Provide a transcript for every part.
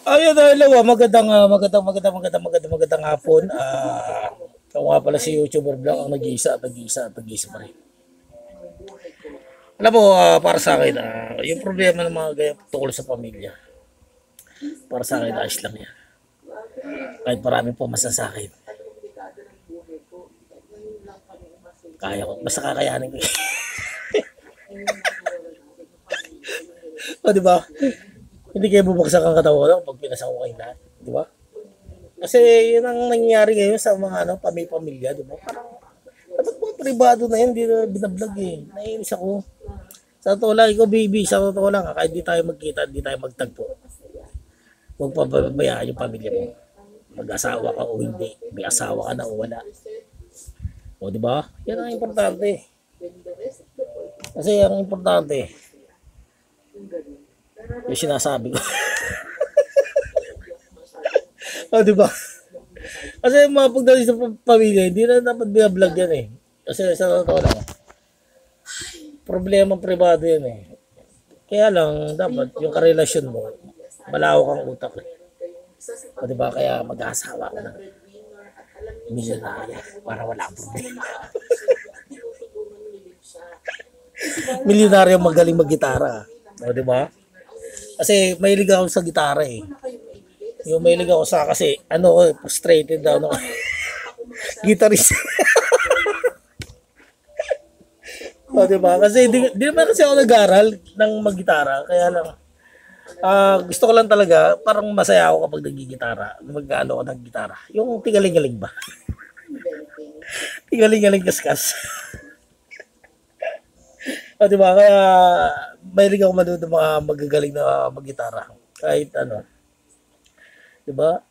Ayun, hello, magandang hapon. Ako nga pala si YouTuber Vlog ang nag-iisa pa rin. Alam mo, para sa akin, yung problema ng mga ganyan tungkol sa pamilya, para sa akin, ayos lang yan. Kahit marami po masasakit. Kaya ko, basta kakayanin ko. O, di ba? Hindi kayo bubagsak ang katawan pag pinasa ko kayo lahat. Di ba? Kasi yun ang nangyayari ngayon sa mga pamilya, di ba? Parang, dapat po privado na yan, hindi na binablog eh. Naiinis ako. Sa totoo lang, ikaw baby, sa totoo lang, kahit di tayo magkita, di tayo magtagpo. Huwag pababayaan yung pamilya mo. Mag-asawa ka o hindi, may asawa ka na o wala. O di ba? Yan ang importante. Kasi ang importante, yung sinasabi ko. O di ba? Kasi mga pagdating sa pamilya, hindi na dapat binablog yan eh. Kasi sa totoo lang, problema privado yan eh. Kaya lang, dapat yung karelasyon mo, malawak ang utak eh. O diba, kaya mag-asawa ko ng milyonarya para wala problema. Milyonarya magaling mag-gitara. O diba? Kasi mahilig ako sa gitara eh. Yung mahilig ako sa kasi, frustrated daw no. Guitarist. O diba? Kasi di naman kasi ako nag-aral ng mag-gitara. Kaya lang, gusto ko lang talaga, parang masaya ako kapag nagigitara. Mag-ano ako ng gitara. Yung tigaling-galing ba? Tigaling-galing kaskas. O diba? Kaya mahilig ako manood ng mga magagaling na mag-gitara. Kahit ano. Diba?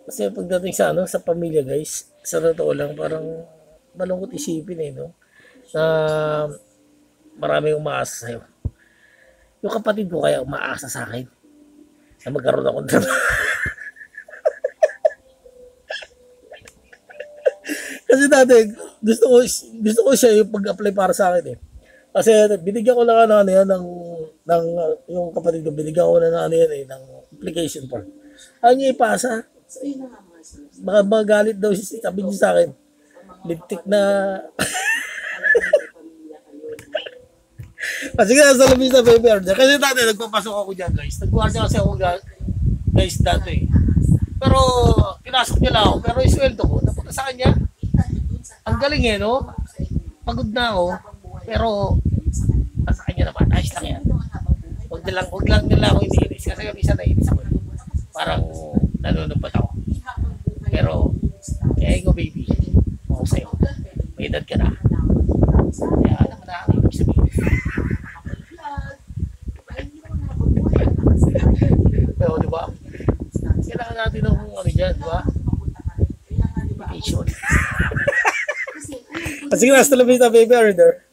Kasi pagdating sa sa pamilya guys, sa totoo lang parang malungkot isipin eh, no? Na maraming umaasa sa'yo. Yung kapatid ko kaya umaasa sa akin na magkaroon ako ng trabaho. Kasi dati gusto ko siya yung pag-apply para sa akin eh. Kasi binigyan ko lang ng yung kapatid ko, binigyan ko na yan eh, ng application form. Ayaw niya ipasa. Baka magalit daw siya, sabi niya sa akin. Lintik na. Kasi nga sa labis na baby order. Kasi dati nagpapasok ako dyan guys. Nagguardia kasi ako guys dati. Pero pinasok niya lang ako. Pero yung sweldo ko, napunta sa kanya. Ang galing eh, no? Pagod na ako. Pero sa kanya naman, ayos lang yan. Huwag lang nila ako iniinis. Kasi yung isa naiinis ako. Parang nanunumpat ako. Pero, kaya ko baby, ako sa'yo. May edad ka na. Kaya alam mo na ang ibig sabihin. Pero diba? Kailangan natin ng dyan, diba? Vacation. Sige na, hasta la vista baby order.